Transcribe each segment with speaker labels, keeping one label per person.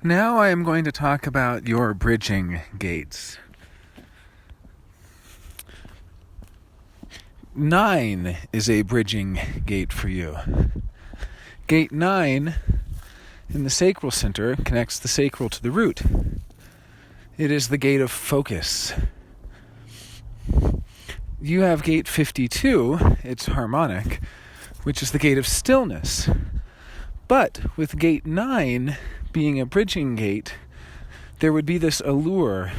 Speaker 1: Now I am going to talk about your bridging gates. 9 is a bridging gate for you. Gate 9 in the sacral center connects the sacral to the root. It is the gate of focus. You have gate 52, it's harmonic, which is the gate of stillness. But with gate 9 being a bridging gate, there would be this allure,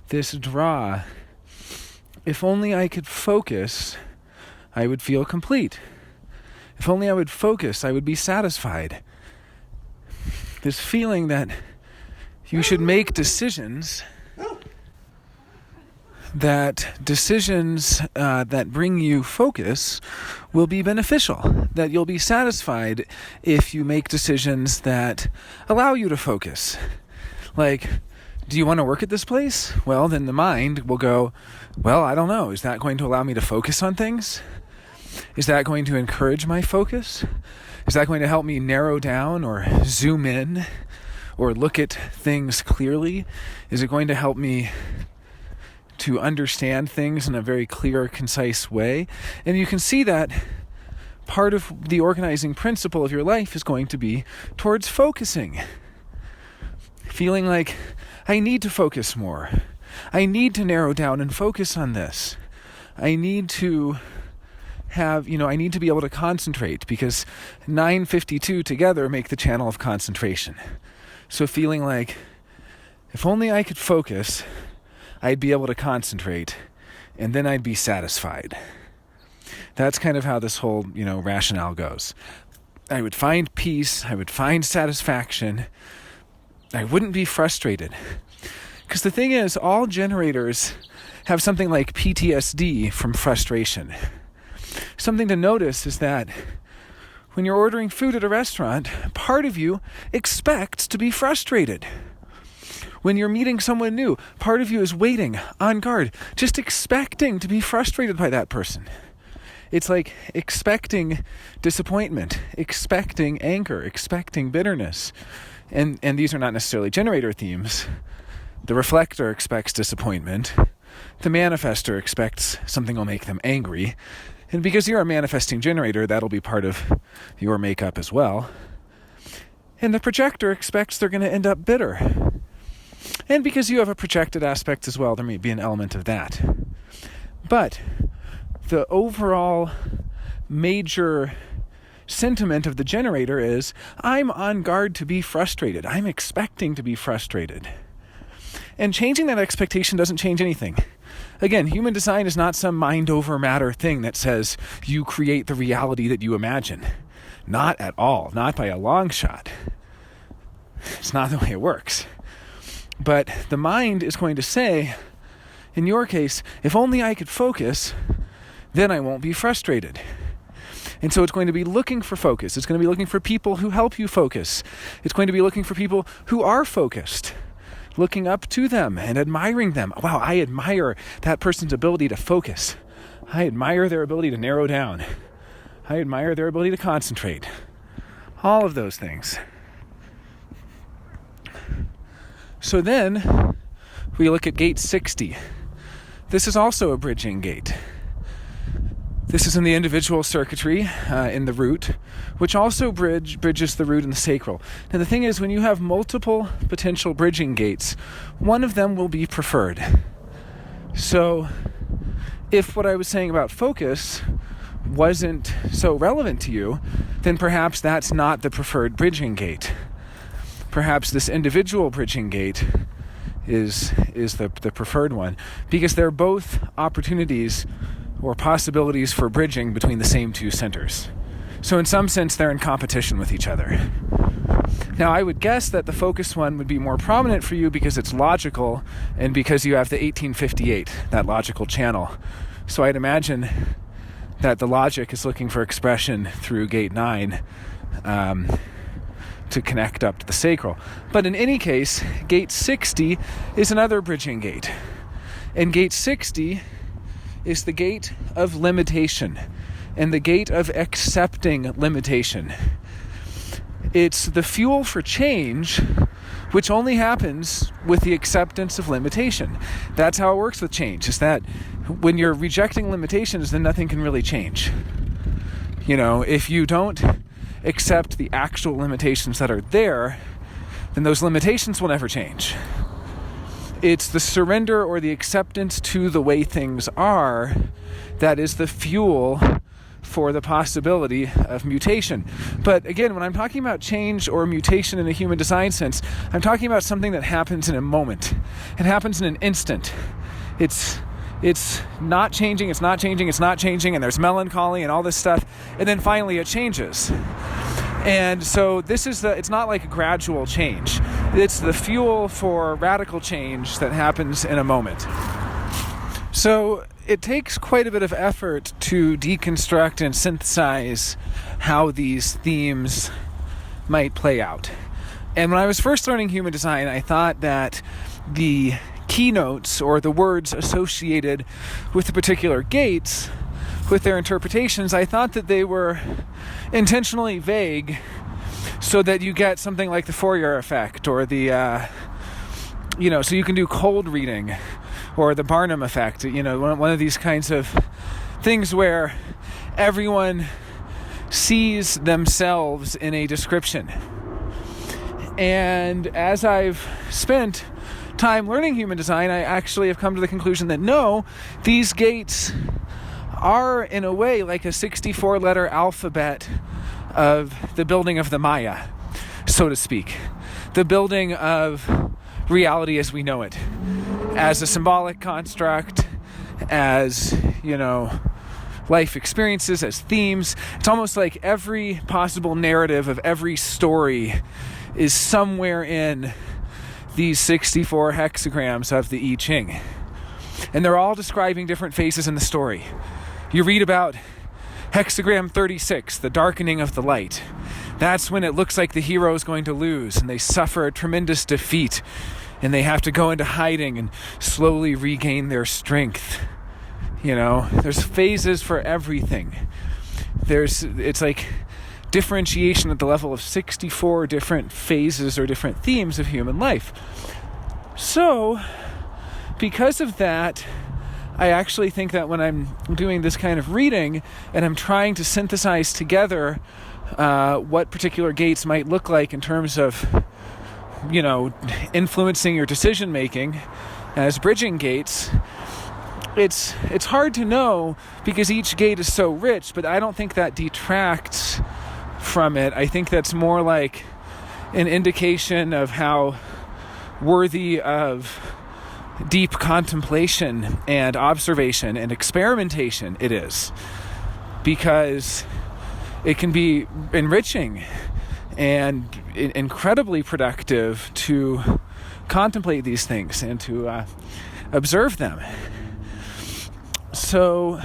Speaker 1: this draw. If only I could focus, I would feel complete. If only I would focus, I would be satisfied. This feeling that you should make decisions that bring you focus will be beneficial, that you'll be satisfied if you make decisions that allow you to focus. Like, do you want to work at this place? Well, then the mind will go, well, I don't know. Is that going to allow me to focus on things? Is that going to encourage my focus? Is that going to help me narrow down or zoom in or look at things clearly? Is it going to help me to understand things in a very clear, concise way? And you can see that part of the organizing principle of your life is going to be towards focusing. Feeling like, I need to focus more. I need to narrow down and focus on this. I need to I need to be able to concentrate, because 952 together make the channel of concentration. So feeling like, if only I could focus, I'd be able to concentrate, and then I'd be satisfied. That's kind of how this whole, rationale goes. I would find peace, I would find satisfaction, I wouldn't be frustrated. Because the thing is, all generators have something like PTSD from frustration. Something to notice is that when you're ordering food at a restaurant, part of you expects to be frustrated. When you're meeting someone new, part of you is waiting, on guard, just expecting to be frustrated by that person. It's like expecting disappointment, expecting anger, expecting bitterness. And these are not necessarily generator themes. The reflector expects disappointment. The manifester expects something will make them angry. And because you're a manifesting generator, that'll be part of your makeup as well. And the projector expects they're going to end up bitter. And because you have a projected aspect as well, there may be an element of that. But the overall major sentiment of the generator is, I'm on guard to be frustrated. I'm expecting to be frustrated. And changing that expectation doesn't change anything. Again, human design is not some mind over matter thing that says you create the reality that you imagine. Not at all. Not by a long shot. It's not the way it works. But the mind is going to say, in your case, if only I could focus, then I won't be frustrated. And so it's going to be looking for focus. It's going to be looking for people who help you focus. It's going to be looking for people who are focused, looking up to them and admiring them. Wow, I admire that person's ability to focus. I admire their ability to narrow down. I admire their ability to concentrate. All of those things. So then we look at gate 60. This is also a bridging gate. This is in the individual circuitry in the root, which also bridges the root and the sacral. Now the thing is, when you have multiple potential bridging gates, one of them will be preferred. So if what I was saying about focus wasn't so relevant to you, then perhaps that's not the preferred bridging gate. Perhaps this individual bridging gate is the preferred one, because they're both opportunities or possibilities for bridging between the same two centers. So in some sense, they're in competition with each other. Now, I would guess that the focus one would be more prominent for you because it's logical and because you have the 1858, that logical channel. So I'd imagine that the logic is looking for expression through gate 9 to connect up to the sacral. But in any case, gate 60 is another bridging gate. And gate 60 is the gate of limitation and the gate of accepting limitation. It's the fuel for change which only happens with the acceptance of limitation. That's how it works with change, is that when you're rejecting limitations, then nothing can really change. If you don't accept the actual limitations that are there, then those limitations will never change. It's the surrender or the acceptance to the way things are that is the fuel for the possibility of mutation. But again, when I'm talking about change or mutation in a human design sense, I'm talking about something that happens in a moment. It happens in an instant. It's not changing, it's not changing, it's not changing, and there's melancholy and all this stuff, and then finally it changes. And so it's not like a gradual change. It's the fuel for radical change that happens in a moment. So it takes quite a bit of effort to deconstruct and synthesize how these themes might play out. And when I was first learning human design, I thought that the keynotes or the words associated with the particular gates, with their interpretations, I thought that they were intentionally vague so that you get something like the Fourier effect or the, so you can do cold reading or the Barnum effect, one of these kinds of things where everyone sees themselves in a description. And as I've spent time learning human design, I actually have come to the conclusion that no, these gates are in a way like a 64-letter alphabet of the building of the Maya, so to speak. The building of reality as we know it, as a symbolic construct, as, life experiences, as themes. It's almost like every possible narrative of every story is somewhere in these 64 hexagrams of the I Ching. And they're all describing different phases in the story. You read about hexagram 36, the darkening of the light. That's when it looks like the hero is going to lose and they suffer a tremendous defeat and they have to go into hiding and slowly regain their strength. There's phases for everything. It's like differentiation at the level of 64 different phases or different themes of human life. So, because of that, I actually think that when I'm doing this kind of reading and I'm trying to synthesize together what particular gates might look like in terms of, influencing your decision making as bridging gates, it's hard to know because each gate is so rich, but I don't think that detracts from it. I think that's more like an indication of how worthy of deep contemplation and observation and experimentation it is, because it can be enriching and incredibly productive to contemplate these things and to observe them. So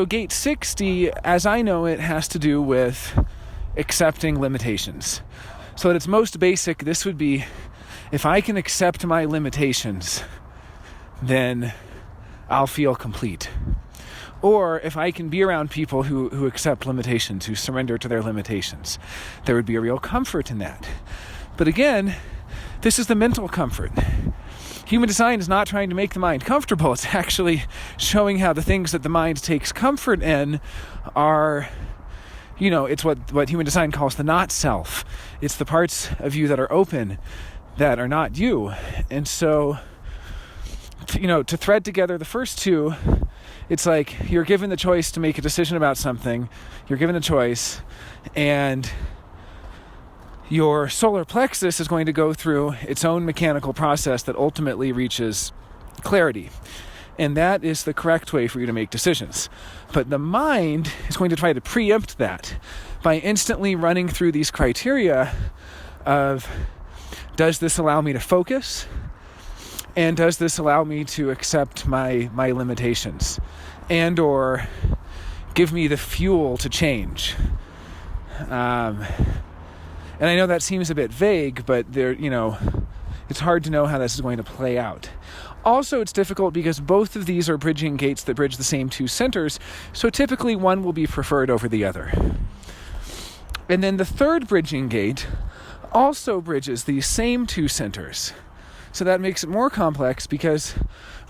Speaker 1: gate 60, as I know it, has to do with accepting limitations. So at its most basic, this would be, if I can accept my limitations, then I'll feel complete. Or if I can be around people who accept limitations, who surrender to their limitations, there would be a real comfort in that. But again, this is the mental comfort. Human design is not trying to make the mind comfortable. It's actually showing how the things that the mind takes comfort in are, it's what human design calls the not self. It's the parts of you that are open, that are not you. And so, to thread together the first two, it's like you're given the choice to make a decision about something. You're given a choice, and your solar plexus is going to go through its own mechanical process that ultimately reaches clarity. And that is the correct way for you to make decisions. But the mind is going to try to preempt that by instantly running through these criteria of, does this allow me to focus? And does this allow me to accept my limitations? And or give me the fuel to change? And I know that seems a bit vague, but it's hard to know how this is going to play out. Also, it's difficult because both of these are bridging gates that bridge the same two centers, so typically one will be preferred over the other. And then the third bridging gate also bridges these same two centers. So that makes it more complex because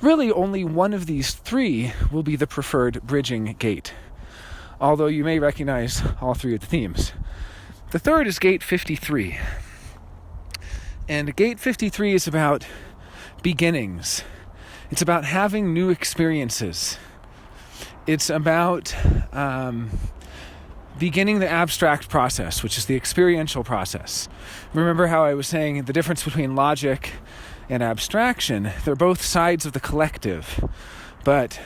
Speaker 1: really only one of these three will be the preferred bridging gate, although you may recognize all three of the themes. The third is gate 53. And gate 53 is about beginnings. It's about having new experiences. It's about beginning the abstract process, which is the experiential process. Remember how I was saying the difference between logic and abstraction? They're both sides of the collective. But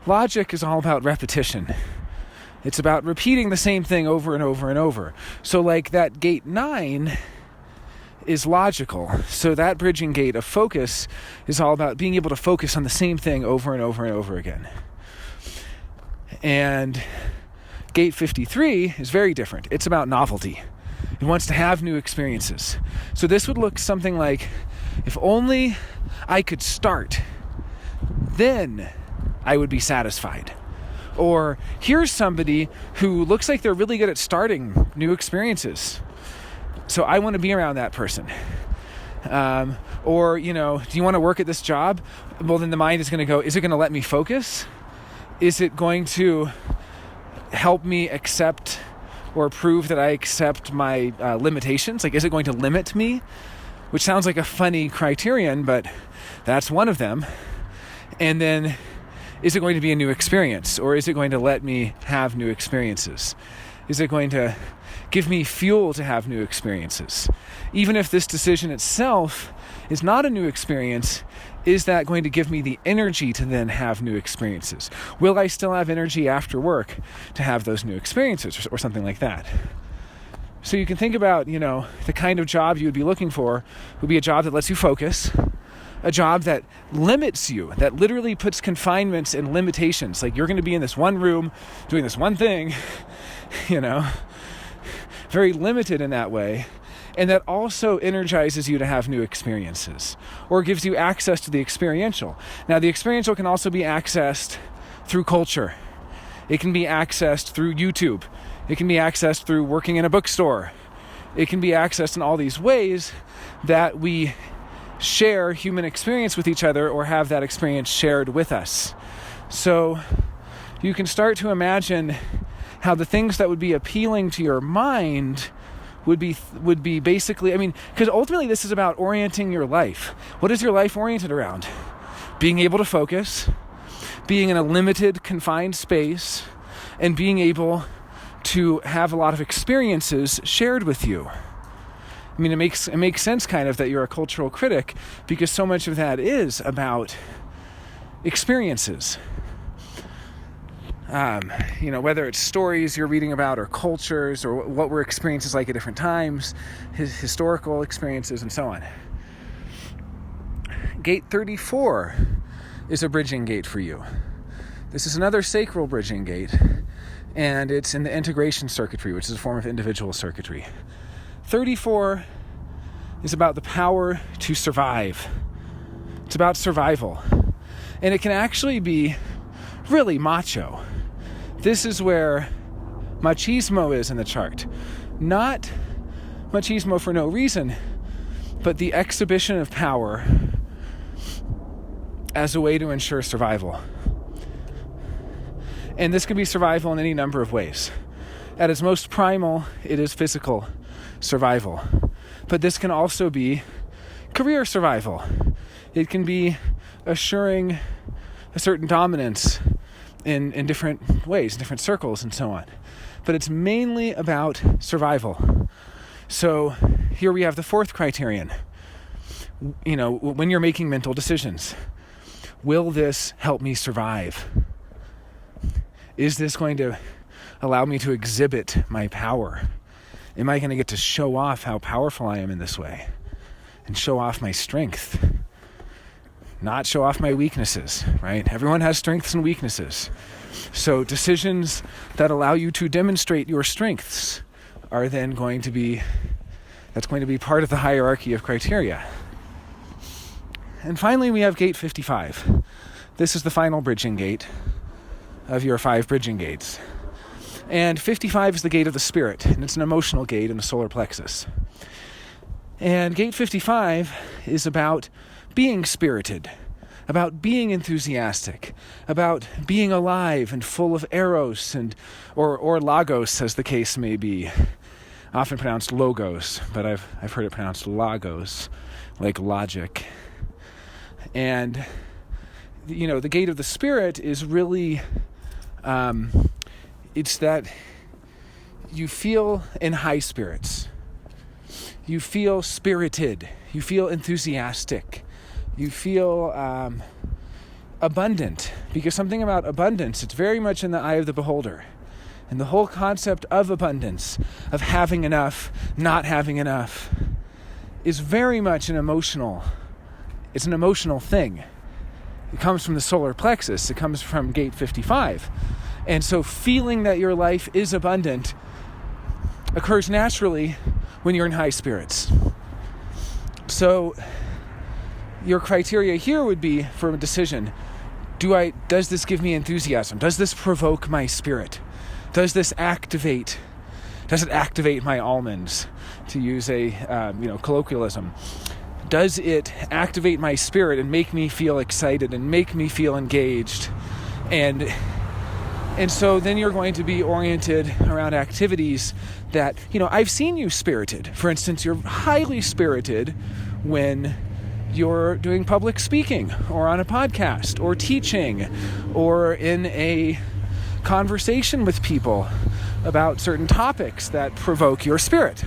Speaker 1: logic is all about repetition. It's about repeating the same thing over and over and over. So like that gate 9 is logical. So that bridging gate of focus is all about being able to focus on the same thing over and over and over again. And gate 53 is very different. It's about novelty. It wants to have new experiences. So this would look something like, if only I could start, then I would be satisfied. Or here's somebody who looks like they're really good at starting new experiences, so I want to be around that person. Or, do you want to work at this job? Well, then the mind is going to go, is it going to let me focus? Is it going to help me accept or prove that I accept my limitations? Like, is it going to limit me? Which sounds like a funny criterion, but that's one of them. And then, is it going to be a new experience? Or is it going to let me have new experiences? Is it going to give me fuel to have new experiences? Even if this decision itself is not a new experience, is that going to give me the energy to then have new experiences? Will I still have energy after work to have those new experiences or something like that? So you can think about, the kind of job you would be looking for would be a job that lets you focus, a job that limits you, that literally puts confinements and limitations. Like, you're going to be in this one room doing this one thing, very limited in that way. And that also energizes you to have new experiences, or gives you access to the experiential. Now, the experiential can also be accessed through culture. It can be accessed through YouTube. It can be accessed through working in a bookstore. It can be accessed in all these ways that we share human experience with each other, or have that experience shared with us. So you can start to imagine how the things that would be appealing to your mind would be basically, because ultimately this is about orienting your life. What is your life oriented around? Being able to focus, being in a limited, confined space, and being able to have a lot of experiences shared with you. It makes sense kind of that you're a cultural critic, because so much of that is about experiences. Whether it's stories you're reading about, or cultures, or what were experiences like at different times, historical experiences, and so on. Gate 34 is a bridging gate for you. This is another sacral bridging gate, and it's in the integration circuitry, which is a form of individual circuitry. 34 is about the power to survive. It's about survival. And it can actually be really macho. This is where machismo is in the chart. Not machismo for no reason, but the exhibition of power as a way to ensure survival. And this can be survival in any number of ways. At its most primal, it is physical survival. But this can also be career survival. It can be assuring a certain dominance in different ways, different circles, and so on. But it's mainly about survival. So here we have the fourth criterion. When you're making mental decisions, will this help me survive? Is this going to allow me to exhibit my power? Am I going to get to show off how powerful I am in this way? And show off my strength? Not show off my weaknesses, right? Everyone has strengths and weaknesses. So decisions that allow you to demonstrate your strengths are then going to be part of the hierarchy of criteria. And finally, we have gate 55. This is the final bridging gate of your 5 bridging gates. And 55 is the gate of the spirit, and it's an emotional gate in the solar plexus. And gate 55 is about being spirited, about being enthusiastic, about being alive and full of eros or logos, as the case may be. Often pronounced logos, but I've heard it pronounced logos, like logic. And the gate of the spirit is really, it's that you feel in high spirits. You feel spirited. You feel enthusiastic. You feel abundant. Because something about abundance, it's very much in the eye of the beholder. And the whole concept of abundance, of having enough, not having enough, is very much an emotional thing. It comes from the solar plexus. It comes from gate 55. And so feeling that your life is abundant occurs naturally when you're in high spirits. So your criteria here would be for a decision, does this give me enthusiasm? Does this provoke my spirit? Does it activate my almonds, to use a colloquialism? Does it activate my spirit and make me feel excited and make me feel engaged? And so then you're going to be oriented around activities that, I've seen you spirited. For instance, you're highly spirited when you're doing public speaking or on a podcast or teaching or in a conversation with people about certain topics that provoke your spirit.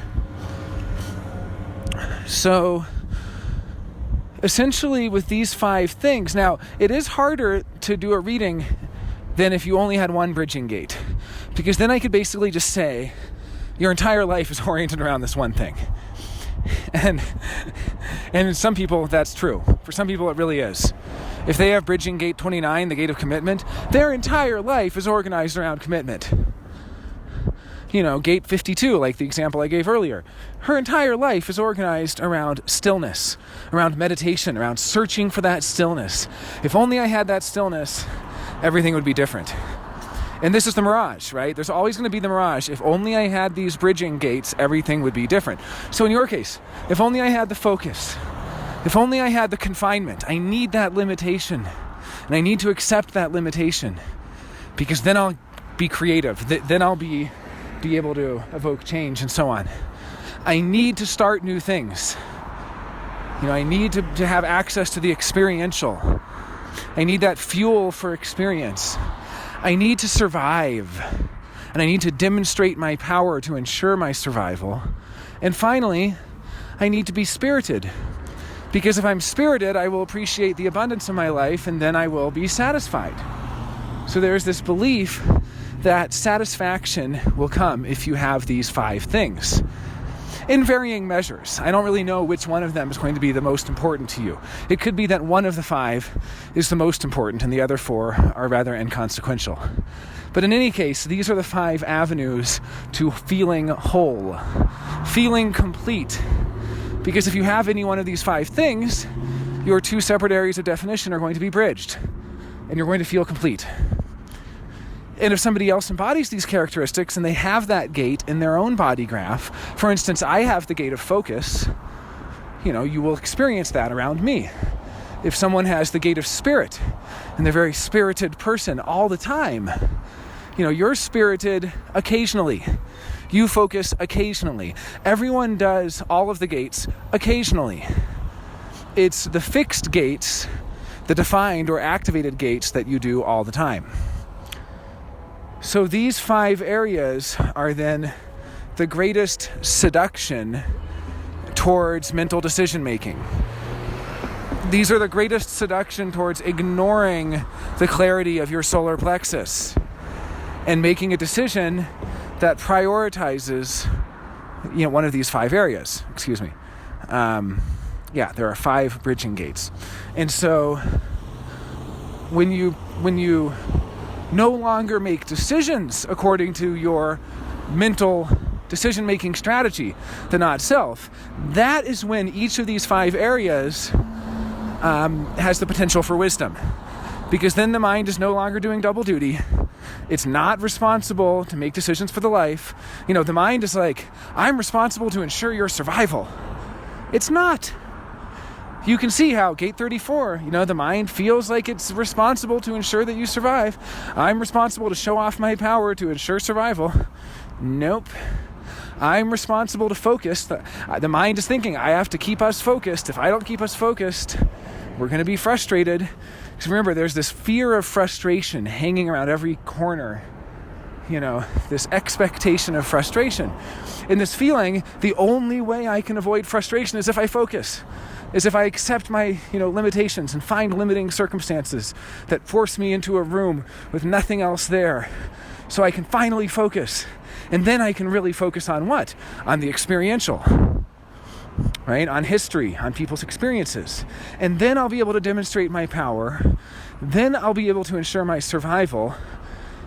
Speaker 1: So essentially with these 5 things, now it is harder to do a reading than if you only had one bridging gate, because then I could basically just say your entire life is oriented around this one thing. And in some people that's true. For some people it really is. If they have bridging gate 29, the gate of commitment, their entire life is organized around commitment. Gate 52, like the example I gave earlier, her entire life is organized around stillness, around meditation, around searching for that stillness. If only I had that stillness, everything would be different. And this is the mirage, right? There's always going to be the mirage. If only I had these bridging gates, everything would be different. So in your case, if only I had the focus, if only I had the confinement, I need that limitation. And I need to accept that limitation, because then I'll be creative. Then I'll be able to evoke change and so on. I need to start new things. I need to have access to the experiential. I need that fuel for experience. I need to survive. And I need to demonstrate my power to ensure my survival. And finally, I need to be spirited. Because if I'm spirited, I will appreciate the abundance of my life, and then I will be satisfied. So there's this belief that satisfaction will come if you have these 5 things. In varying measures. I don't really know which one of them is going to be the most important to you. It could be that one of the 5 is the most important and the other 4 are rather inconsequential. But in any case, these are the 5 avenues to feeling whole, feeling complete. Because if you have any one of these 5 things, your 2 separate areas of definition are going to be bridged, and you're going to feel complete. And if somebody else embodies these characteristics and they have that gate in their own body graph, for instance, I have the gate of focus, you will experience that around me. If someone has the gate of spirit and they're a very spirited person all the time, you're spirited occasionally. You focus occasionally. Everyone does all of the gates occasionally. It's the fixed gates, the defined or activated gates that you do all the time. So these 5 areas are then the greatest seduction towards mental decision making. These are the greatest seduction towards ignoring the clarity of your solar plexus and making a decision that prioritizes, one of these 5 areas. Excuse me. There are 5 bridging gates. And so when you no longer make decisions according to your mental decision-making strategy, the not self, that is when each of these 5 areas has the potential for wisdom. Because then the mind is no longer doing double duty. It's not responsible to make decisions for the life. The mind is like, I'm responsible to ensure your survival. It's not. You can see how gate 34, the mind feels like it's responsible to ensure that you survive. I'm responsible to show off my power to ensure survival. Nope. I'm responsible to focus. The mind is thinking, I have to keep us focused. If I don't keep us focused, we're going to be frustrated. Because remember, there's this fear of frustration hanging around every corner. This expectation of frustration. And this feeling, the only way I can avoid frustration is if I focus. Is if I accept my, limitations and find limiting circumstances that force me into a room with nothing else there. So I can finally focus. And then I can really focus on what? On the experiential. Right? On history, on people's experiences. And then I'll be able to demonstrate my power. Then I'll be able to ensure my survival.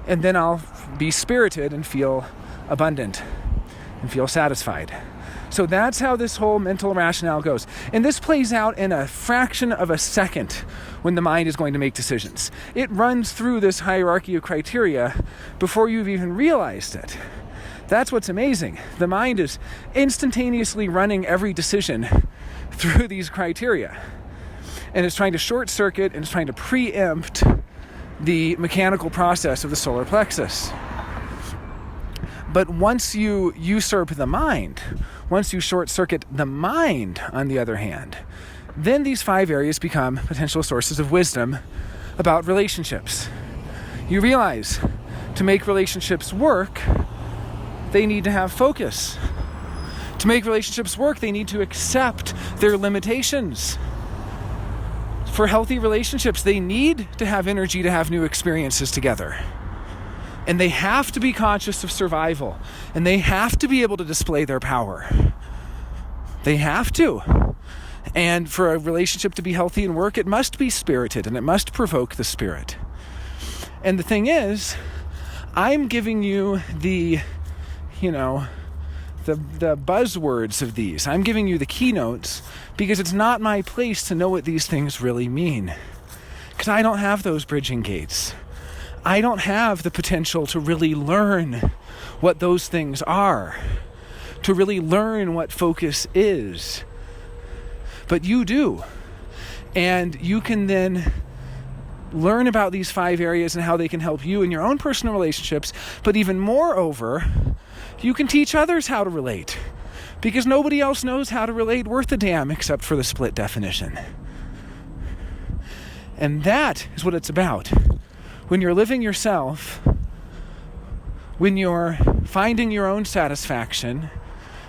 Speaker 1: And then I'll be spirited and feel abundant and feel satisfied. So that's how this whole mental rationale goes. And this plays out in a fraction of a second when the mind is going to make decisions. It runs through this hierarchy of criteria before you've even realized it. That's what's amazing. The mind is instantaneously running every decision through these criteria. And it's trying to short circuit and it's trying to preempt the mechanical process of the solar plexus. But once you usurp the mind, once you short circuit the mind, on the other hand, then these 5 areas become potential sources of wisdom about relationships. You realize to make relationships work, they need to have focus. To make relationships work, they need to accept their limitations. For healthy relationships, they need to have energy to have new experiences together. And they have to be conscious of survival. And they have to be able to display their power. They have to. And for a relationship to be healthy and work, it must be spirited and it must provoke the spirit. And the thing is, I'm giving you the buzzwords of these. I'm giving you the keynotes because it's not my place to know what these things really mean. Because I don't have those bridging gates. I don't have the potential to really learn what those things are, to really learn what focus is. But you do. And you can then learn about these 5 areas and how they can help you in your own personal relationships. But even moreover, you can teach others how to relate. Because nobody else knows how to relate worth a damn except for the split definition. And that is what it's about. When you're living yourself, when you're finding your own satisfaction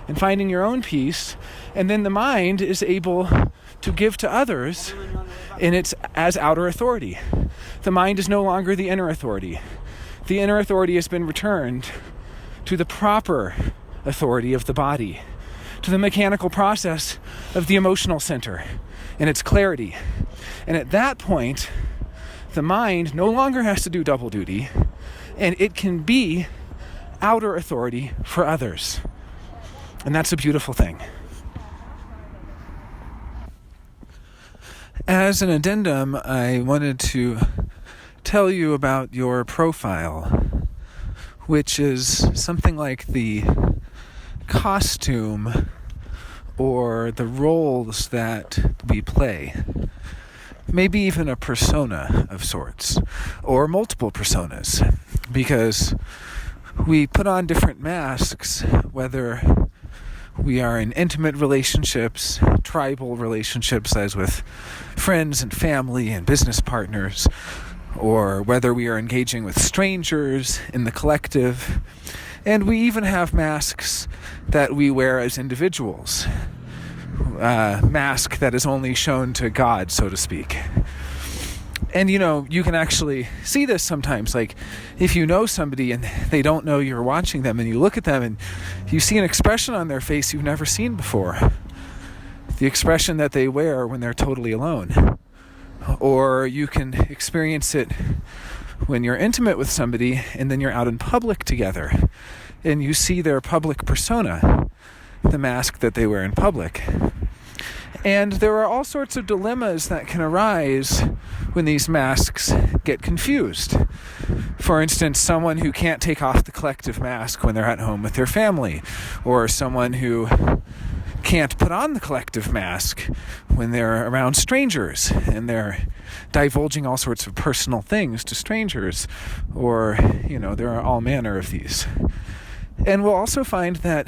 Speaker 1: and finding your own peace, and then the mind is able to give to others in its as outer authority. The mind is no longer the inner authority. The inner authority has been returned to the proper authority of the body, to the mechanical process of the emotional center and its clarity. And at that point, the mind no longer has to do double duty, and it can be outer authority for others. And that's a beautiful thing. As an addendum, I wanted to tell you about your profile, which is something like the costume or the roles that we play. Maybe even a persona of sorts, or multiple personas, because we put on different masks, whether we are in intimate relationships, tribal relationships, as with friends and family and business partners, or whether we are engaging with strangers in the collective. And we even have masks that we wear as individuals. Mask that is only shown to God, so to speak. And you can actually see this sometimes, like if you know somebody and they don't know you're watching them, and you look at them and you see an expression on their face you've never seen before. The expression that they wear when they're totally alone. Or you can experience it when you're intimate with somebody and then you're out in public together and you see their public persona, the mask that they wear in public. And there are all sorts of dilemmas that can arise when these masks get confused. For instance, someone who can't take off the collective mask when they're at home with their family, or someone who can't put on the collective mask when they're around strangers and they're divulging all sorts of personal things to strangers, or, there are all manner of these. And we'll also find that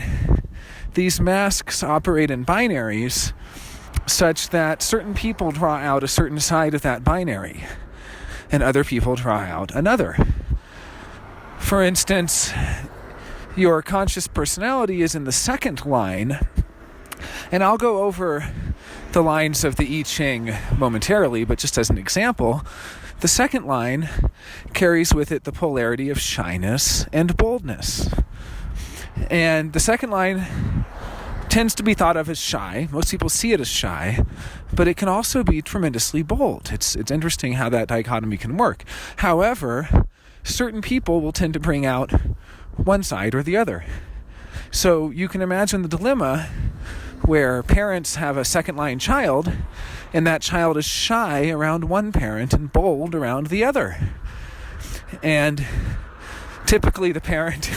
Speaker 1: these masks operate in binaries such that certain people draw out a certain side of that binary and other people draw out another. For instance, your conscious personality is in the second line, and I'll go over the lines of the I Ching momentarily, but just as an example, the second line carries with it the polarity of shyness and boldness. And the second line tends to be thought of as shy. Most people see it as shy, but it can also be tremendously bold. It's interesting how that dichotomy can work. However, certain people will tend to bring out one side or the other. So you can imagine the dilemma where parents have a second-line child, and that child is shy around one parent and bold around the other. And typically the parent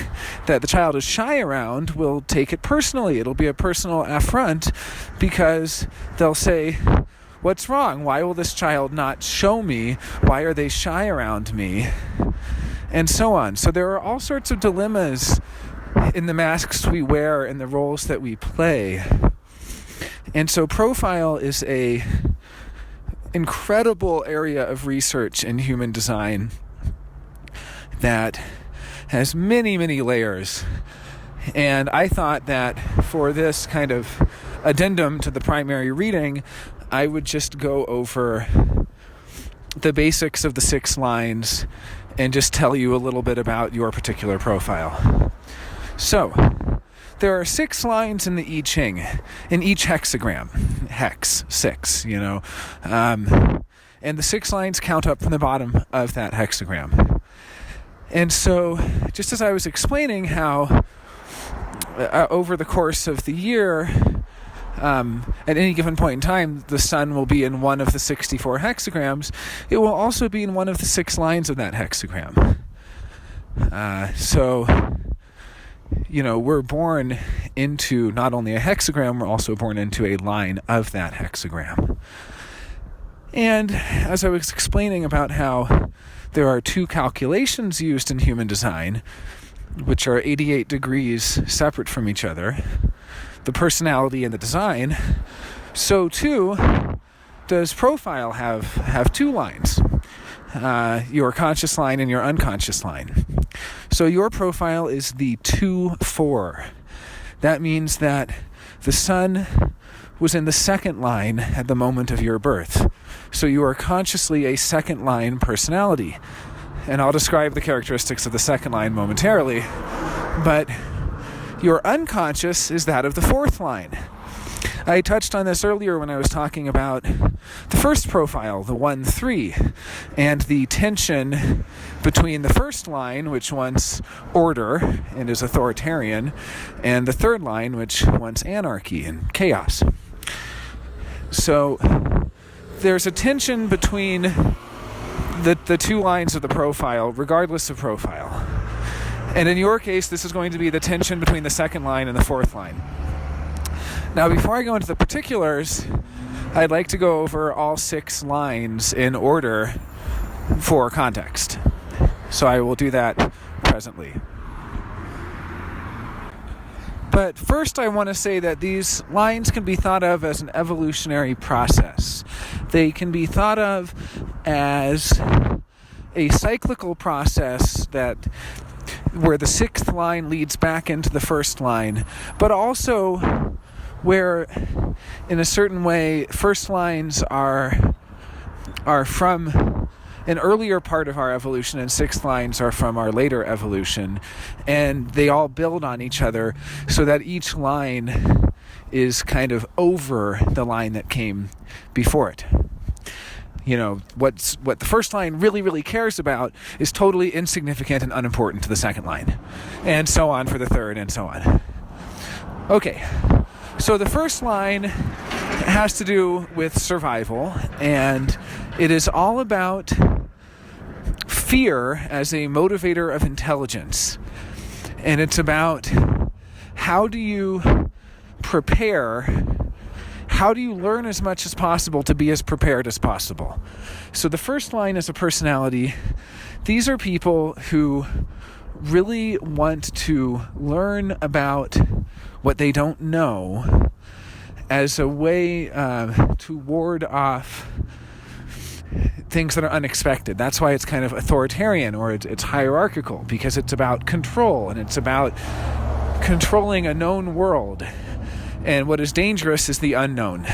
Speaker 1: that the child is shy around will take it personally. It'll be a personal affront because they'll say, "What's wrong? Why will this child not show me? Why are they shy around me?" And so on. So there are all sorts of dilemmas in the masks we wear and the roles that we play. And so profile is a incredible area of research in human design that has many, many layers. And I thought that for this kind of addendum to the primary reading, I would just go over the basics of the 6 lines and just tell you a little bit about your particular profile. So, there are 6 lines in the I Ching, in each hexagram. Hex, 6, and the 6 lines count up from the bottom of that hexagram. And so, just as I was explaining how over the course of the year, at any given point in time, the sun will be in one of the 64 hexagrams, it will also be in one of the 6 lines of that hexagram. We're born into not only a hexagram, we're also born into a line of that hexagram. And as I was explaining about how there are 2 calculations used in human design, which are 88 degrees separate from each other, the personality and the design, so too does profile have 2 lines, your conscious line and your unconscious line. So your profile is the 2-4. That means that the sun was in the second line at the moment of your birth. So you are consciously a second line personality. And I'll describe the characteristics of the second line momentarily. But your unconscious is that of the 4th line. I touched on this earlier when I was talking about the first profile, the 1-3, and the tension between the first line, which wants order and is authoritarian, and the third line, which wants anarchy and chaos. So there's a tension between the 2 lines of the profile, regardless of profile. And in your case, this is going to be the tension between the second line and the 4th line. Now, before I go into the particulars, I'd like to go over all 6 lines in order for context. So I will do that presently. But first I want to say that these lines can be thought of as an evolutionary process. They can be thought of as a cyclical process where the 6th line leads back into the 1st line, but also where, in a certain way, 1st lines are from an earlier part of our evolution, and 6th lines are from our later evolution, and they all build on each other so that each line is kind of over the line that came before it. What the 1st line really, really cares about is totally insignificant and unimportant to the 2nd line, and so on for the 3rd, and so on. Okay, so the 1st line has to do with survival, and it is all about fear as a motivator of intelligence. And it's about how do you prepare, how do you learn as much as possible to be as prepared as possible? So the first line is a personality. These are people who really want to learn about what they don't know as a way to ward off things that are unexpected. That's why it's kind of authoritarian, or it's hierarchical, because it's about control, and it's about controlling a known world. And what is dangerous is the unknown.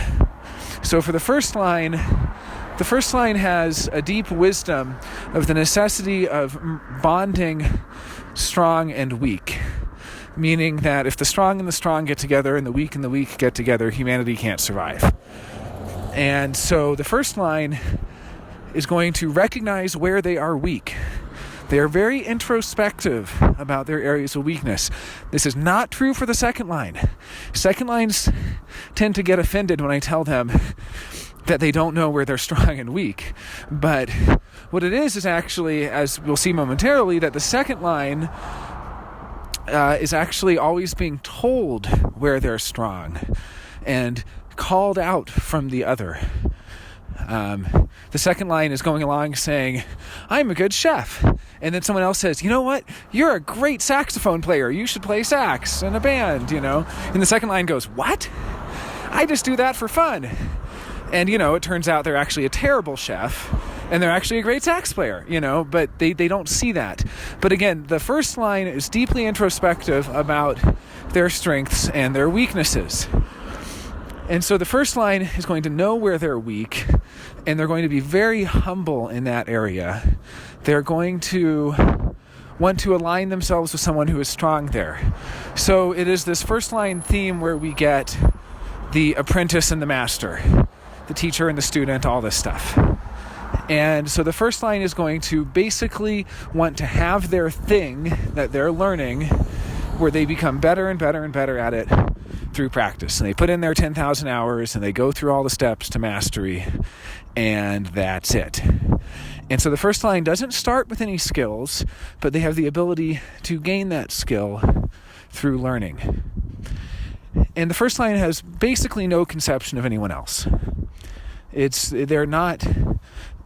Speaker 1: So for the first line has a deep wisdom of the necessity of bonding strong and weak. Meaning that if the strong and the strong get together and the weak get together, humanity can't survive. And so the first line is going to recognize where they are weak. They are very introspective about their areas of weakness. This is not true for the second line. Second lines tend to get offended when I tell them that they don't know where they're strong and weak. But what it is actually, as we'll see momentarily, that the second line is actually always being told where they're strong and called out from the other. The second line is going along saying, I'm a good chef. And then someone else says, you know what? You're a great saxophone player. You should play sax in a band, And the second line goes, what? I just do that for fun. And, it turns out they're actually a terrible chef. And they're actually a great sax player, but they don't see that. But again, the first line is deeply introspective about their strengths and their weaknesses. And so the first line is going to know where they're weak, and they're going to be very humble in that area. They're going to want to align themselves with someone who is strong there. So it is this first line theme where we get the apprentice and the master, the teacher and the student, all this stuff. And so the first line is going to basically want to have their thing that they're learning where they become better and better and better at it through practice. And they put in their 10,000 hours and they go through all the steps to mastery, and that's it. And so the first line doesn't start with any skills, but they have the ability to gain that skill through learning. And the first line has basically no conception of anyone else. They're not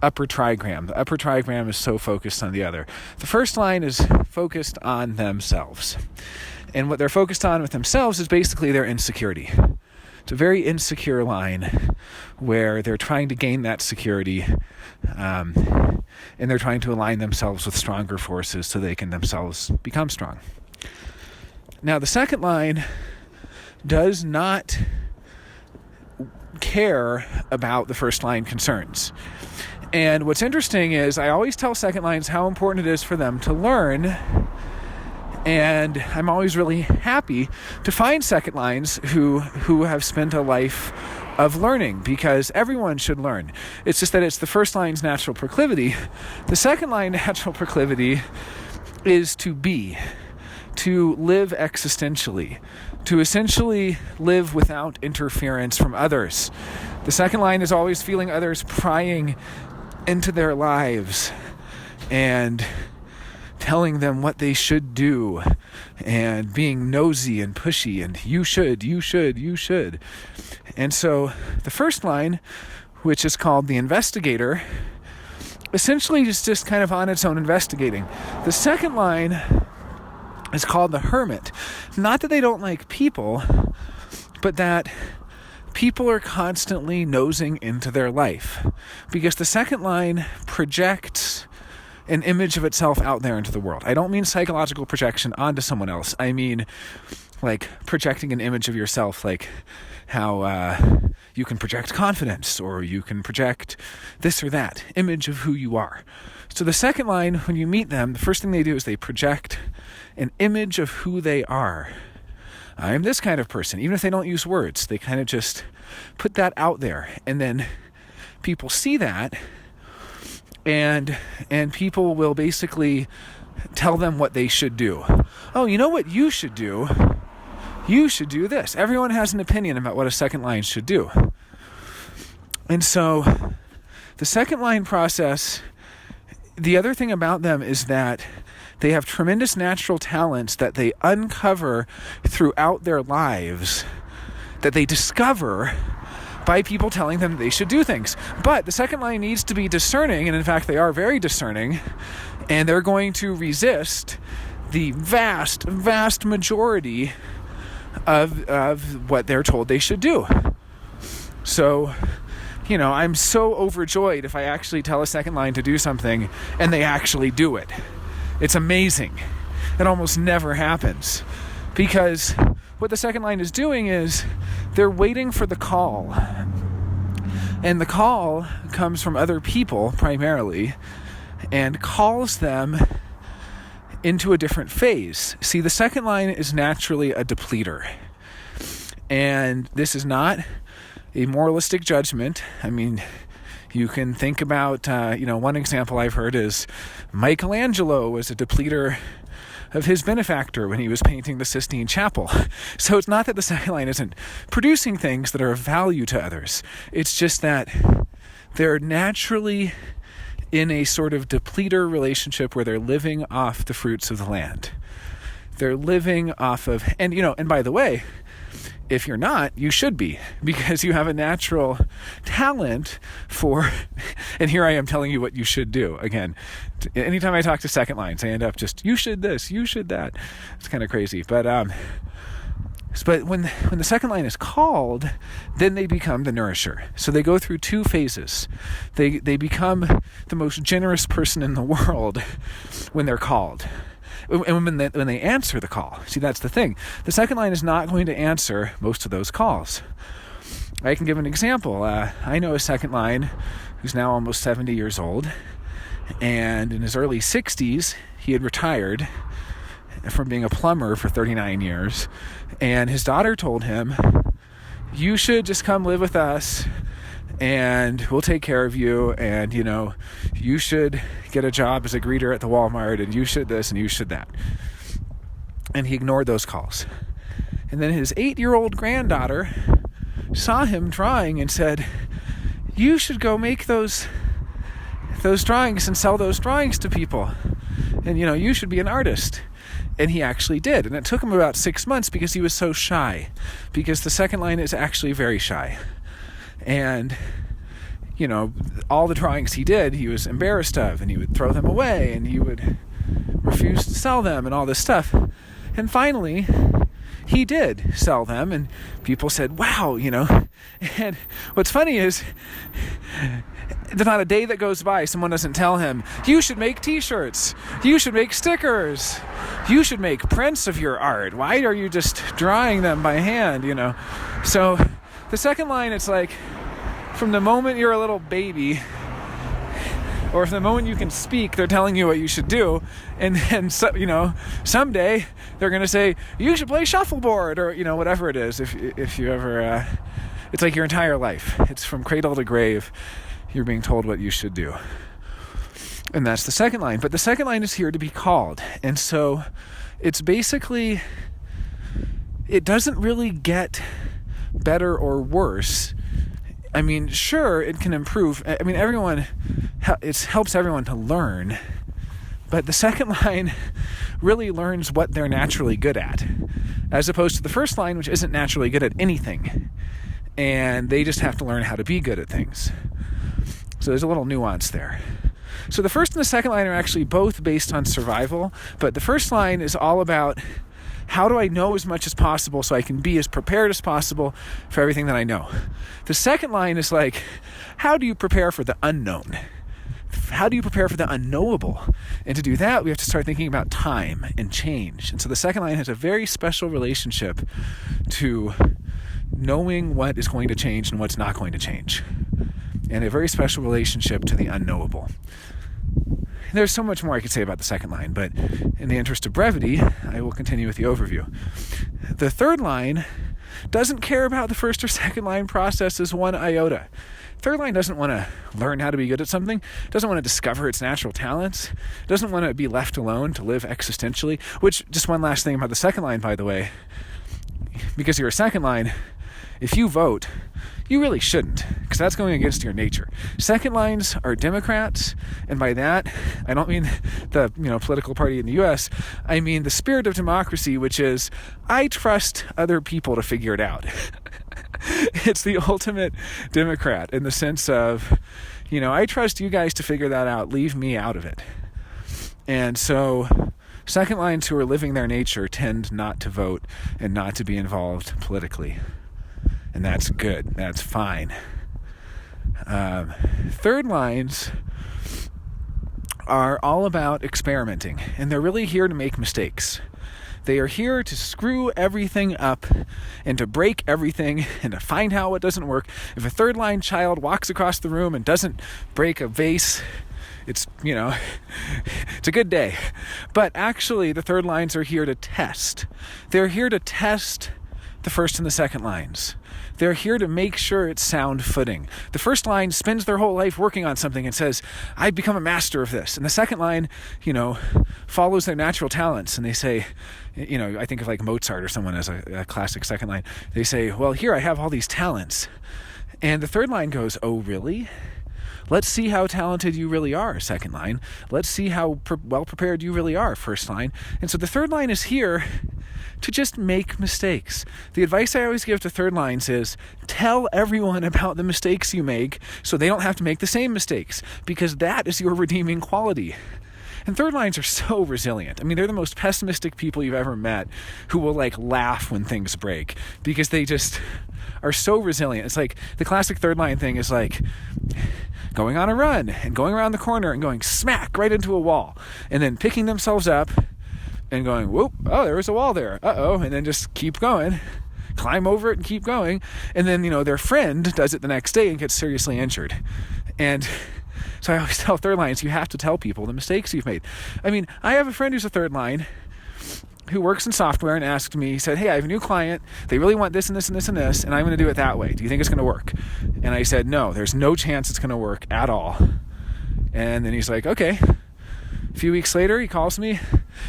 Speaker 1: upper trigram. The upper trigram is so focused on the other. The first line is focused on themselves. And what they're focused on with themselves is basically their insecurity. It's a very insecure line where they're trying to gain that security, and they're trying to align themselves with stronger forces so they can themselves become strong. Now, the second line does not care about the first line concerns. And what's interesting is I always tell second lines how important it is for them to learn. And I'm always really happy to find second lines who have spent a life of learning, because everyone should learn. It's just that it's the first line's natural proclivity. The second line natural proclivity is to live existentially, to essentially live without interference from others. The second line is always feeling others prying into their lives and telling them what they should do and being nosy and pushy and you should. And so the first line, which is called the investigator, essentially is just kind of on its own investigating. The second line is called the hermit. Not that they don't like people, but that people are constantly nosing into their life, because the second line projects an image of itself out there into the world. I don't mean psychological projection onto someone else. I mean like projecting an image of yourself, like how you can project confidence, or you can project this or that image of who you are. So the second line, when you meet them, the first thing they do is they project an image of who they are. I'm this kind of person. Even if they don't use words, they kind of just put that out there, and then people see that, and people will basically tell them what they should do. Oh, you know what you should do? You should do this. Everyone has an opinion about what a second line should do. And so the second line process, the other thing about them is that they have tremendous natural talents that they uncover throughout their lives that they discover by people telling them they should do things. But the second line needs to be discerning, and in fact they are very discerning, and they're going to resist the vast majority of what they're told they should do. So, I'm so overjoyed if I actually tell a second line to do something and they actually do it. It's amazing. It almost never happens, because what the second line is doing is they're waiting for the call. And the call comes from other people primarily and calls them into a different phase. See, the second line is naturally a depleter. And this is not a moralistic judgment. I mean, you can think about, one example I've heard is Michelangelo was a depleter of his benefactor when he was painting the Sistine Chapel. So it's not that the second line isn't producing things that are of value to others. It's just that they're naturally in a sort of depleter relationship where they're living off the fruits of the land. They're living off of, and by the way, if you're not, you should be, because you have a natural talent for, and here I am telling you what you should do. Again, anytime I talk to second lines, I end up just, you should this, you should that. It's kind of crazy. But when the second line is called, then they become the nourisher. So they go through two phases. They become the most generous person in the world when they're called. And when they answer the call. See, that's the thing. The second line is not going to answer most of those calls. I can give an example. I know a second line who's now almost 70 years old, and in his early 60s, he had retired from being a plumber for 39 years, and his daughter told him, you should just come live with us, and we'll take care of you, and, you should get a job as a greeter at the Walmart, and you should this, and you should that. And he ignored those calls. And then his 8-year-old granddaughter saw him drawing and said, you should go make those drawings and sell those drawings to people. And, you should be an artist. And he actually did. And it took him about 6 months because he was so shy. Because the second line is actually very shy. And, all the drawings he did, he was embarrassed of. And he would throw them away. And he would refuse to sell them and all this stuff. And finally, he did sell them. And people said, wow, And what's funny is, there's not a day that goes by someone doesn't tell him, you should make t-shirts, you should make stickers, you should make prints of your art. Why are you just drawing them by hand, So the second line, it's like, from the moment you're a little baby, or from the moment you can speak, they're telling you what you should do. And then, someday they're going to say, you should play shuffleboard, or, whatever it is. If you ever, it's like your entire life. It's from cradle to grave. You're being told what you should do. And that's the second line. But the second line is here to be called. And so it's basically, it doesn't really get better or worse. I mean, sure, it can improve. I mean, it helps everyone to learn. But the second line really learns what they're naturally good at, as opposed to the first line, which isn't naturally good at anything. And they just have to learn how to be good at things. So there's a little nuance there. So the first and the second line are actually both based on survival, but the first line is all about, how do I know as much as possible so I can be as prepared as possible for everything that I know? The second line is like, how do you prepare for the unknown? How do you prepare for the unknowable? And to do that, we have to start thinking about time and change. And so the second line has a very special relationship to knowing what is going to change and what's not going to change, and a very special relationship to the unknowable. There's so much more I could say about the second line, but in the interest of brevity, I will continue with the overview. The third line doesn't care about the first or second line processes one iota. Third line doesn't want to learn how to be good at something, doesn't want to discover its natural talents, doesn't want to be left alone to live existentially, which, just one last thing about the second line, by the way, because you're a second line, if you vote, you really shouldn't, because that's going against your nature. Second lines are Democrats, and by that, I don't mean the political party in the U.S., I mean the spirit of democracy, which is, I trust other people to figure it out. It's the ultimate Democrat in the sense of, I trust you guys to figure that out. Leave me out of it. And so second lines who are living their nature tend not to vote and not to be involved politically. And that's good. That's fine. Third lines are all about experimenting, and they're really here to make mistakes. They are here to screw everything up and to break everything and to find out what doesn't work. If a third line child walks across the room and doesn't break a vase, it's a good day. But actually, the third lines are here to test. They're here to test the first and the second lines. They're here to make sure it's sound footing. The first line spends their whole life working on something and says, I've become a master of this. And the second line, follows their natural talents. And they say, I think of like Mozart or someone as a classic second line. They say, well, here I have all these talents. And the third line goes, oh, really? Let's see how talented you really are, second line. Let's see how well prepared you really are, first line. And so the third line is here to just make mistakes. The advice I always give to third lines is tell everyone about the mistakes you make so they don't have to make the same mistakes, because that is your redeeming quality. And third lines are so resilient. I mean, they're the most pessimistic people you've ever met who will laugh when things break because they just are so resilient. It's like the classic third line thing is like going on a run and going around the corner and going smack right into a wall and then picking themselves up and going, whoop, oh, there was a wall there. Uh-oh. And then just keep going, climb over it and keep going. And then, their friend does it the next day and gets seriously injured. And so I always tell third lines, you have to tell people the mistakes you've made. I mean, I have a friend who's a third line who works in software and asked me, he said, hey, I have a new client. They really want this and this and this and this, and I'm going to do it that way. Do you think it's going to work? And I said, no, there's no chance it's going to work at all. And then he's like, okay. A few weeks later, he calls me.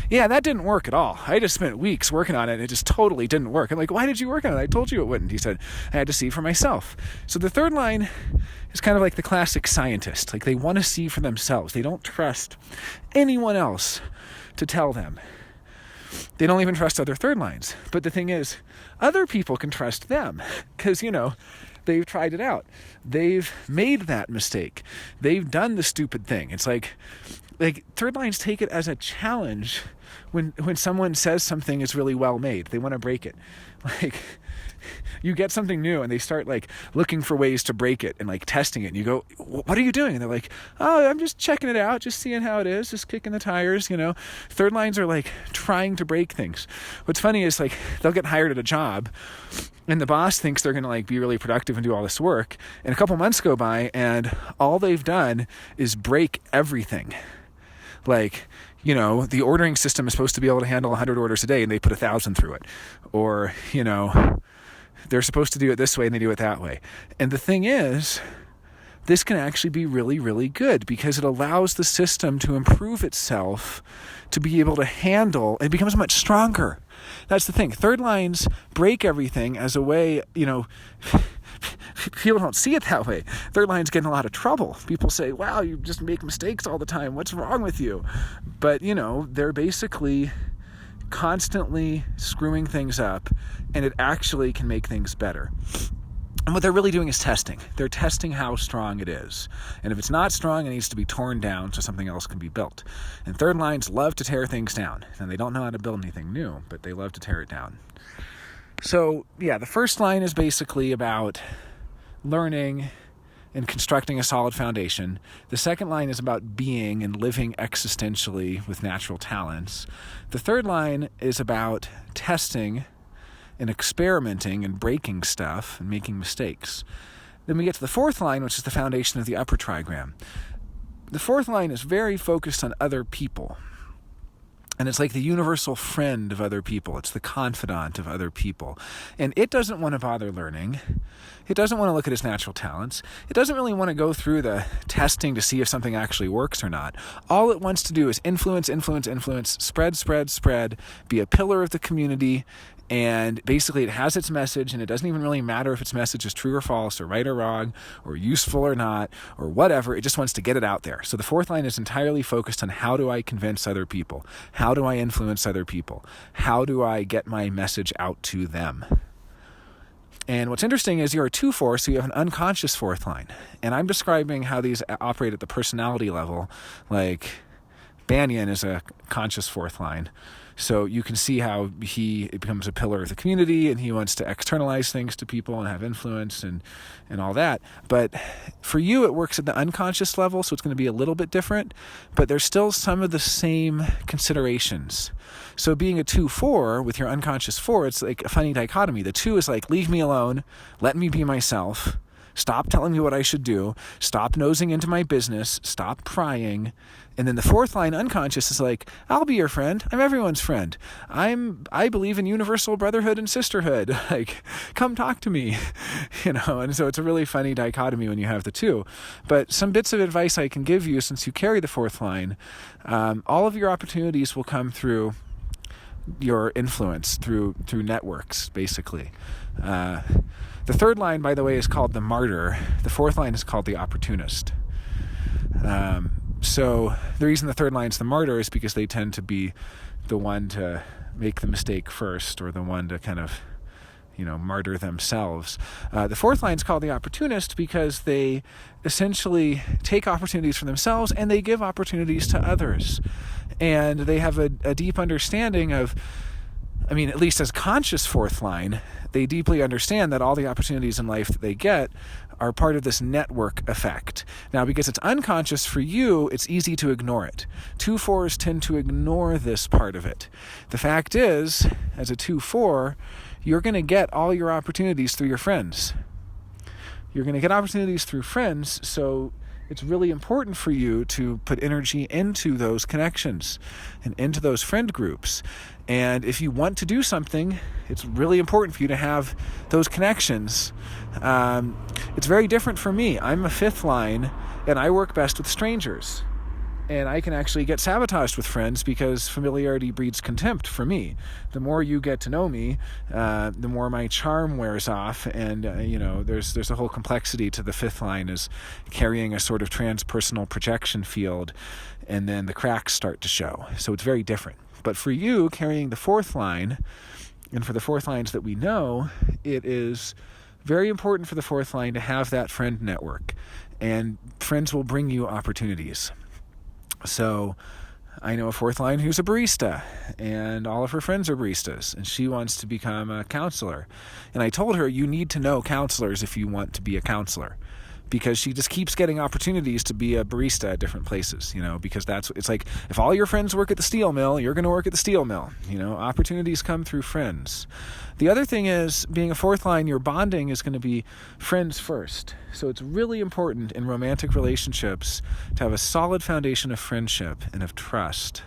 Speaker 1: Yeah, that didn't work at all. I just spent weeks working on it, and it just totally didn't work. I'm like, why did you work on it? I told you it wouldn't. He said, I had to see for myself. So the third line is kind of like the classic scientist. Like, they want to see for themselves. They don't trust anyone else to tell them. They don't even trust other third lines. But the thing is, other people can trust them because, they've tried it out. They've made that mistake. They've done the stupid thing. It's like third lines take it as a challenge when someone says something is really well made. They want to break it. You get something new and they start looking for ways to break it and testing it. And you go, what are you doing? And they're like, oh, I'm just checking it out, just seeing how it is, just kicking the tires, Third lines are trying to break things. What's funny is they'll get hired at a job and the boss thinks they're going to be really productive and do all this work. And a couple months go by and all they've done is break everything. The ordering system is supposed to be able to handle 100 orders a day and they put 1,000 through it. Or, they're supposed to do it this way and they do it that way. And the thing is, this can actually be really, really good because it allows the system to improve itself to be able to handle, it becomes much stronger. That's the thing. Third lines break everything as a way, people don't see it that way. Third lines get in a lot of trouble. People say, wow, you just make mistakes all the time. What's wrong with you? But, they're basically constantly screwing things up, and it actually can make things better. And what they're really doing is testing. They're testing how strong it is. And if it's not strong, it needs to be torn down so something else can be built. And third lines love to tear things down. And they don't know how to build anything new, but they love to tear it down. So, the first line is basically about learning and constructing a solid foundation. The second line is about being and living existentially with natural talents. The third line is about testing and experimenting and breaking stuff and making mistakes. Then we get to the fourth line, which is the foundation of the upper trigram. The fourth line is very focused on other people. And it's like the universal friend of other people. It's the confidant of other people. And it doesn't want to bother learning. It doesn't want to look at its natural talents. It doesn't really want to go through the testing to see if something actually works or not. All it wants to do is influence, spread, be a pillar of the community. And basically it has its message, and it doesn't even really matter if its message is true or false or right or wrong or useful or not or whatever. It just wants to get it out there. So the fourth line is entirely focused on how do I convince other people? How do I influence other people? How do I get my message out to them? And what's interesting is you're a 2-4, so you have an unconscious fourth line. And I'm describing how these operate at the personality level. Like Banyan is a conscious fourth line. So you can see how it becomes a pillar of the community, and he wants to externalize things to people and have influence and all that. But for you, it works at the unconscious level, so it's going to be a little bit different, but there's still some of the same considerations. So being a 2-4 with your unconscious 4, it's like a funny dichotomy. The 2 is like, leave me alone, let me be myself, stop telling me what I should do, stop nosing into my business, stop prying. And then the fourth line, unconscious, is like, I'll be your friend. I'm everyone's friend. I believe in universal brotherhood and sisterhood. Like, come talk to me, And so it's a really funny dichotomy when you have the 2. But some bits of advice I can give you, since you carry the fourth line, all of your opportunities will come through your influence, through networks, basically. The third line, by the way, is called the martyr. The fourth line is called the opportunist. So the reason the third line is the martyr is because they tend to be the one to make the mistake first, or the one to kind of, martyr themselves. The fourth line is called the opportunist because they essentially take opportunities for themselves and they give opportunities to others. And they have a deep understanding of, at least as conscious fourth line, they deeply understand that all the opportunities in life that they get are part of this network effect. Now, because it's unconscious for you, it's easy to ignore it. 2-4s tend to ignore this part of it. The fact is, as a 2-4, you're going to get all your opportunities through your friends. You're going to get opportunities through friends, so it's really important for you to put energy into those connections and into those friend groups. And if you want to do something, it's really important for you to have those connections. It's very different for me. I'm a fifth line, and I work best with strangers. And I can actually get sabotaged with friends because familiarity breeds contempt for me. The more you get to know me, the more my charm wears off. And, there's a whole complexity to the fifth line, is carrying a sort of transpersonal projection field, and then the cracks start to show. So it's very different. But for you, carrying the fourth line, and for the fourth lines that we know, it is very important for the fourth line to have that friend network. And friends will bring you opportunities. So I know a fourth line who's a barista, and all of her friends are baristas, and she wants to become a counselor. And I told her, you need to know counselors if you want to be a counselor, because she just keeps getting opportunities to be a barista at different places, because it's like, if all your friends work at the steel mill, you're going to work at the steel mill. Opportunities come through friends. The other thing is, being a fourth line, your bonding is going to be friends first. So it's really important in romantic relationships to have a solid foundation of friendship and of trust.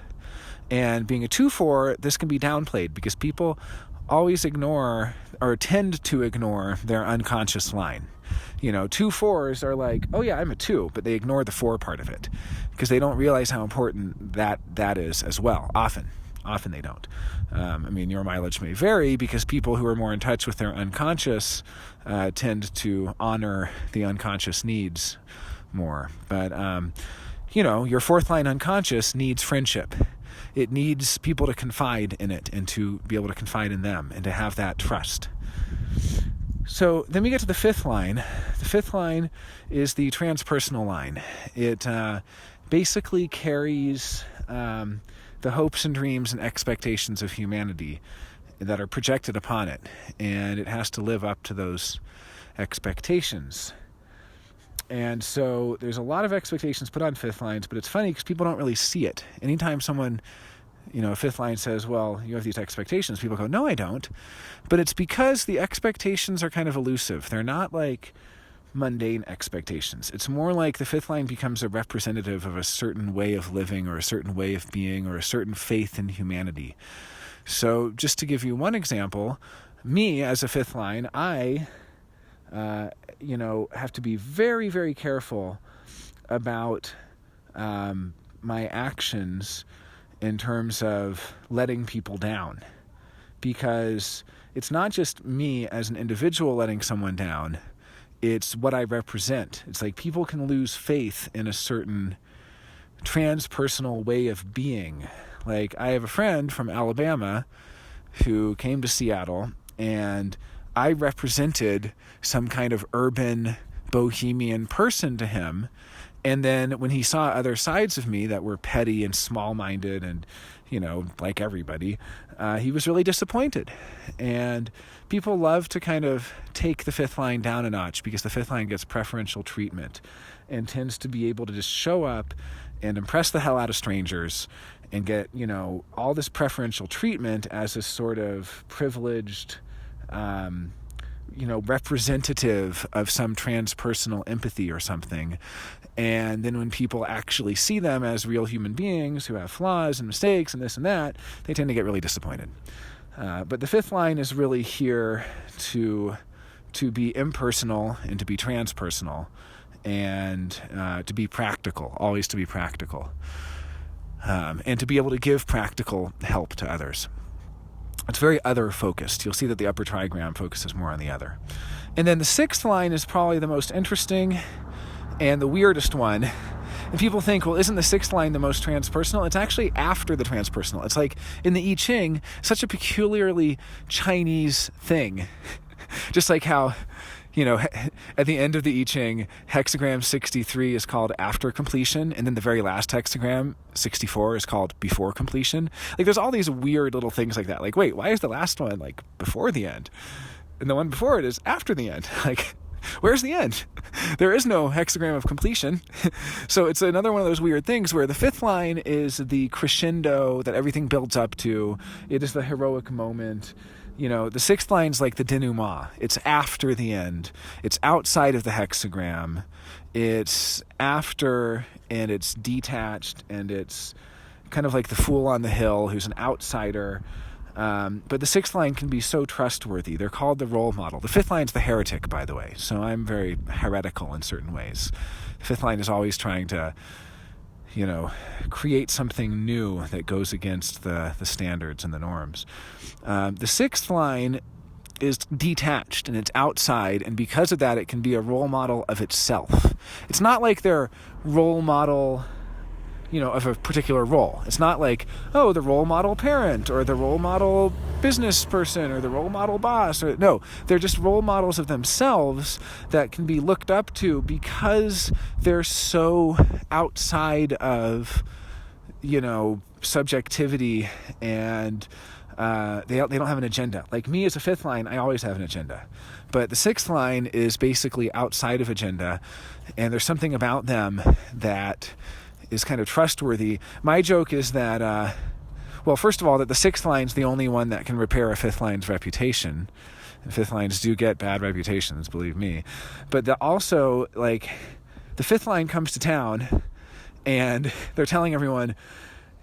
Speaker 1: And being a 2-4, this can be downplayed because people always ignore, or tend to ignore, their unconscious line. 2-4s are like, oh yeah, I'm a 2, but they ignore the 4 part of it because they don't realize how important that is as well. Often they don't. Your mileage may vary because people who are more in touch with their unconscious tend to honor the unconscious needs more. But, your fourth line unconscious needs friendship. It needs people to confide in it and to be able to confide in them and to have that trust. So then we get to the fifth line. The fifth line is the transpersonal line. It basically carries the hopes and dreams and expectations of humanity that are projected upon it, and it has to live up to those expectations. And so there's a lot of expectations put on fifth lines, but it's funny because people don't really see it. Anytime someone, a fifth line says, well, you have these expectations, people go, no, I don't. But it's because the expectations are kind of elusive. They're not like mundane expectations. It's more like the fifth line becomes a representative of a certain way of living, or a certain way of being, or a certain faith in humanity. So just to give you one example, me as a fifth line, I have to be very, very careful about my actions in terms of letting people down, because it's not just me as an individual letting someone down, it's what I represent. It's like people can lose faith in a certain transpersonal way of being. Like, I have a friend from Alabama who came to Seattle, and I represented some kind of urban bohemian person to him. And then when he saw other sides of me that were petty and small-minded and, like everybody, he was really disappointed. And people love to kind of take the fifth line down a notch because the fifth line gets preferential treatment and tends to be able to just show up and impress the hell out of strangers and get, all this preferential treatment as a sort of privileged, representative of some transpersonal empathy or something. And then when people actually see them as real human beings who have flaws and mistakes and this and that, they tend to get really disappointed. But the fifth line is really here to be impersonal and to be transpersonal and to be practical, always to be practical, and to be able to give practical help to others. It's very other focused. You'll see that the upper trigram focuses more on the other. And then the sixth line is probably the most interesting and the weirdest one. And people think, well, isn't the sixth line the most transpersonal? It's actually after the transpersonal. It's like in the I Ching, such a peculiarly Chinese thing. Just like how, at the end of the I Ching, hexagram 63 is called after completion, and then the very last hexagram, 64, is called before completion. Like, there's all these weird little things like that. Like, wait, why is the last one, like, before the end? And the one before it is after the end. Like, where's the end? There is no hexagram of completion. So it's another one of those weird things where the fifth line is the crescendo that everything builds up to. It is the heroic moment. The sixth line's like the denouement. It's after the end. It's outside of the hexagram. It's after, and it's detached, and it's kind of like the fool on the hill who's an outsider. But the sixth line can be so trustworthy. They're called the role model. The fifth line's the heretic, by the way. So I'm very heretical in certain ways. The fifth line is always trying to, create something new that goes against the standards and the norms. The sixth line is detached and it's outside, and because of that, it can be a role model of itself. It's not like they're role model, of a particular role. It's not like, oh, the role model parent or the role model business person or the role model boss. No, they're just role models of themselves that can be looked up to because they're so outside of, subjectivity, and they don't have an agenda. Like me as a fifth line, I always have an agenda. But the sixth line is basically outside of agenda, and there's something about them that is kind of trustworthy. My joke is that, first of all, that the sixth line's the only one that can repair a fifth line's reputation. And fifth lines do get bad reputations, believe me. But also, like, the fifth line comes to town, and they're telling everyone,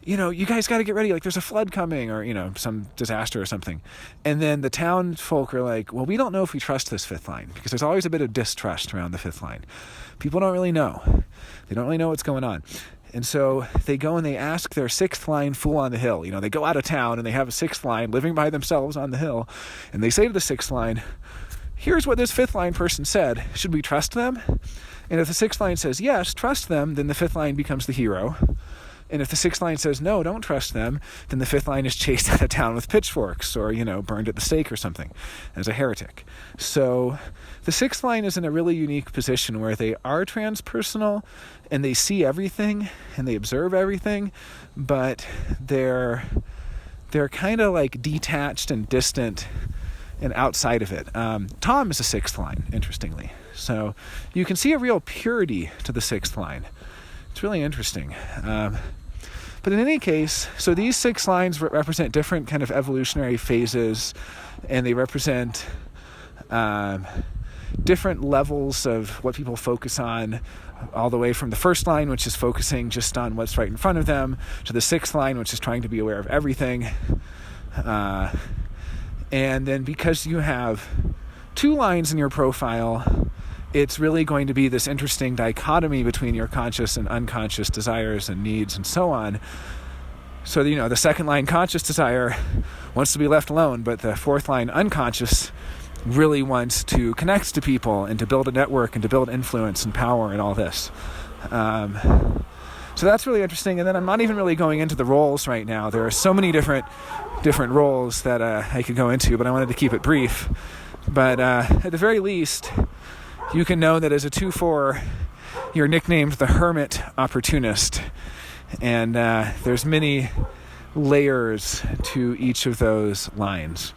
Speaker 1: you guys got to get ready. Like, there's a flood coming, or, some disaster or something. And then the town folk are like, well, we don't know if we trust this fifth line, because there's always a bit of distrust around the fifth line. People don't really know. They don't really know what's going on. And so they go and they ask their sixth line fool on the hill. They go out of town and they have a sixth line living by themselves on the hill. And they say to the sixth line, here's what this fifth line person said. Should we trust them? And if the sixth line says, yes, trust them, then the fifth line becomes the hero. And if the sixth line says, no, don't trust them, then the fifth line is chased out of town with pitchforks or, burned at the stake or something as a heretic. So the sixth line is in a really unique position where they are transpersonal and they see everything and they observe everything, but they're kind of like detached and distant and outside of it. Tom is a sixth line, interestingly. So you can see a real purity to the sixth line. It's really interesting. But in any case, so these six lines represent different kind of evolutionary phases, and they represent different levels of what people focus on, all the way from the first line, which is focusing just on what's right in front of them, to the sixth line, which is trying to be aware of everything. And then because you have two lines in your profile, it's really going to be this interesting dichotomy between your conscious and unconscious desires and needs and so on. So, the second line conscious desire wants to be left alone, but the fourth line unconscious really wants to connect to people and to build a network and to build influence and power and all this. So that's really interesting. And then I'm not even really going into the roles right now. There are so many different roles that I could go into, but I wanted to keep it brief. But at the very least, you can know that as a 2-4, you're nicknamed the Hermit Opportunist. And there's many layers to each of those lines.